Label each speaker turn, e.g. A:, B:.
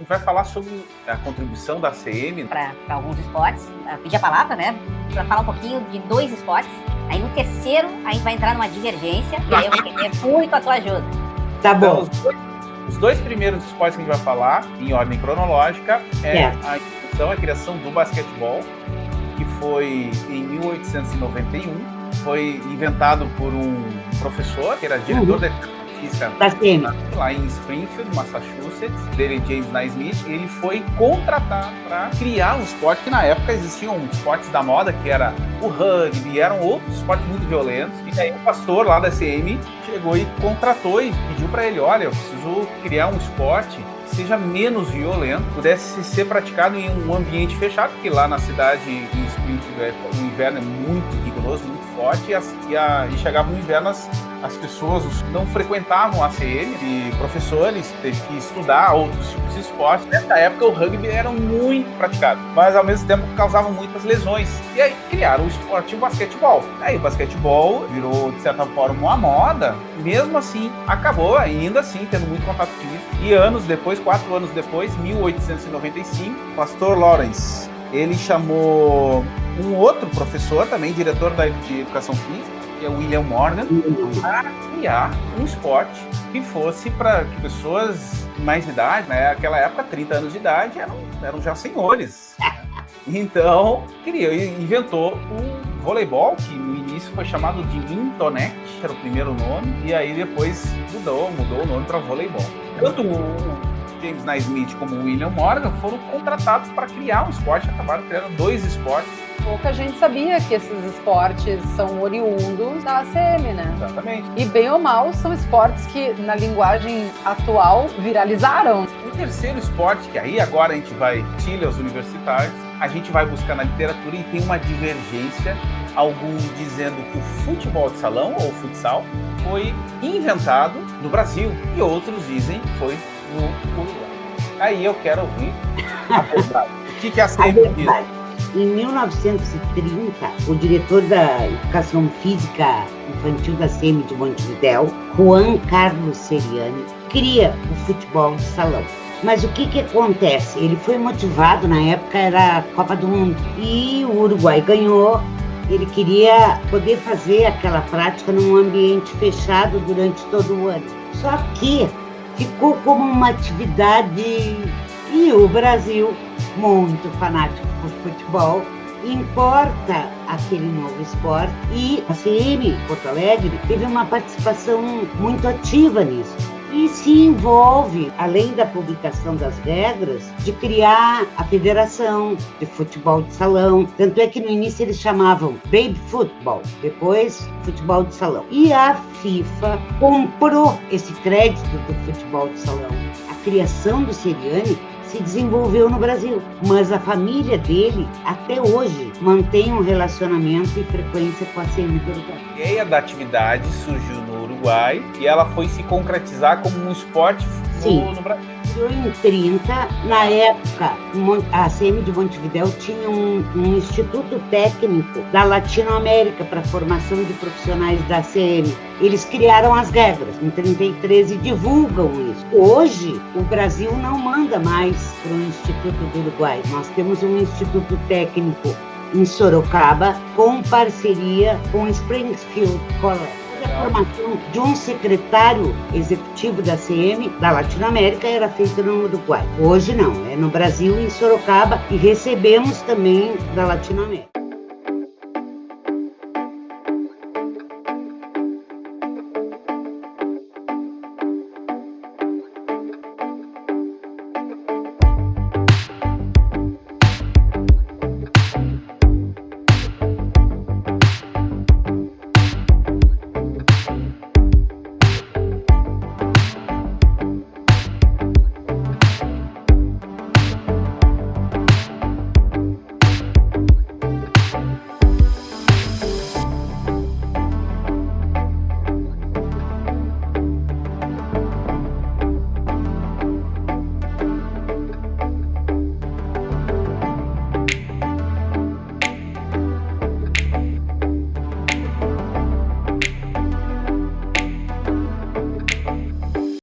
A: gente vai falar sobre a contribuição da ACM
B: para alguns esportes. Pedir a palavra, né, para falar um pouquinho de 2 esportes. Aí no terceiro a gente vai entrar numa divergência e aí eu vou querer muito a tua ajuda.
C: Tá bom.
A: Então, os 2 primeiros esportes que a gente vai falar, em ordem cronológica, a introdução, a criação do basquetebol, que foi em 1891. Foi inventado por um professor, que era diretor da física lá em Springfield, Massachusetts, dele James Naismith. Ele foi contratado para criar um esporte que na época existiam esportes da moda, que era o rugby, eram outros esportes muito violentos. E aí o pastor lá da CM chegou e contratou e pediu para ele, olha, eu preciso criar um esporte que seja menos violento, pudesse ser praticado em um ambiente fechado, porque lá na cidade, em Springfield, o inverno é muito rigoroso, muito forte, e chegava no inverno, as pessoas não frequentavam a ACM, e professores teve que estudar outros tipos de esportes. Nessa época o rugby era muito praticado, mas ao mesmo tempo causava muitas lesões. E aí criaram o esporte, o basquetebol. Aí o basquetebol virou, de certa forma, uma moda, mesmo assim acabou ainda assim tendo muito contato físico. E anos depois, 4 anos depois, 1895, o pastor Lawrence, ele chamou um outro professor, também diretor de educação física, que é o William Morgan, para criar um esporte que fosse para que pessoas de mais idade, né, naquela época, 30 anos de idade, eram já senhores. Então, inventou o voleibol, que no início foi chamado de Mintonete, era o primeiro nome, e aí depois mudou o nome para voleibol. Tanto o James Naismith como o William Morgan foram contratados para criar um esporte, acabaram criando 2 esportes.
D: Pouca gente sabia que esses esportes são oriundos da ACM, né?
A: Exatamente.
D: E bem ou mal, são esportes que, na linguagem atual, viralizaram.
A: O terceiro esporte, que aí agora a gente vai tira os universitários, a gente vai buscar na literatura e tem uma divergência, alguns dizendo que o futebol de salão, ou futsal, foi inventado no Brasil, e outros dizem que foi no Uruguai. Aí eu quero ouvir a verdade. O que a ACM diz?
C: Em 1930, o diretor da Educação Física Infantil da ACM de Montevidéu, Juan Carlos Seriani, cria o futebol de salão. Mas o que acontece? Ele foi motivado, na época era a Copa do Mundo, e o Uruguai ganhou. Ele queria poder fazer aquela prática num ambiente fechado durante todo o ano. Só que ficou como uma atividade, e o Brasil, muito fanático por futebol, importa aquele novo esporte, e a ACM Porto Alegre teve uma participação muito ativa nisso. E se envolve, além da publicação das regras, de criar a Federação de Futebol de Salão. Tanto é que no início eles chamavam Baby Football, depois Futebol de Salão. E a FIFA comprou esse crédito do futebol de salão. A criação do Seriani se desenvolveu no Brasil, mas a família dele, até hoje, mantém um relacionamento e frequência com a ACM do Uruguai.
A: A ideia da atividade surgiu no Uruguai e ela foi se concretizar como um esporte no Brasil.
C: Em 30, na época, a ACM de Montevidéu tinha um instituto técnico da Latinoamérica para a formação de profissionais da ACM. Eles criaram as regras em 33 e divulgam isso. Hoje, o Brasil não manda mais para o Instituto do Uruguai. Nós temos um instituto técnico em Sorocaba com parceria com Springfield College. A formação de um secretário executivo da ACM da Latinoamérica era feita no Uruguai. Hoje não, é no Brasil, em Sorocaba, e recebemos também da Latinoamérica.